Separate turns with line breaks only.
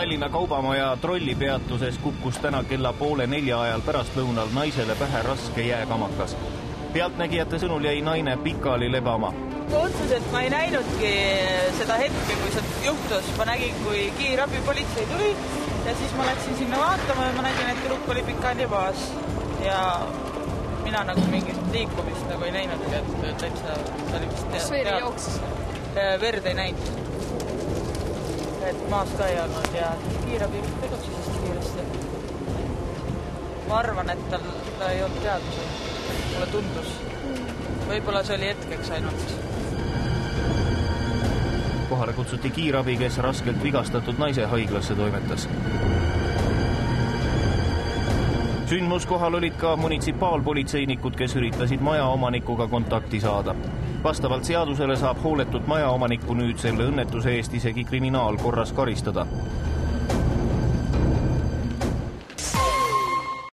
Tallinna Kaubamaja trollipeatuses kukkus täna kella 3:30 ajal pärastlõunal naisele pähe raske jääkamakas. Pealtnägijate sõnul jäi naine pikali lebama.
Otseselt ma ei näinudki seda hetke, kui see juhtus. Ma nägin, kui kiirabi politsei tuli ja siis ma läksin sinna vaatama ja ma nägin, et tüdruk oli pikali maas. Ja mina nagu mingit liikumist nagu ei näinudki, et täitsa oli vist
kas veri jooksis?
Verd ei näinud. Et maas ka ei olnud ja kiirabi tegutses hästi kiiresti. Ma arvan, et ta ei olnud teadusel. Mulle tundus. Võib-olla see oli hetkeks ainult.
Kohale kutsuti kiirabi, kes raskelt vigastatud naise haiglasse toimetas. Sündmuskohal olid ka munitsipaalpolitseinikud, kes üritasid majaomanikuga kontakti saada. Vastavalt seadusele saab hooletut majaomanikku nüüd selle õnnetuse eest isegi kriminaalkorras karistada.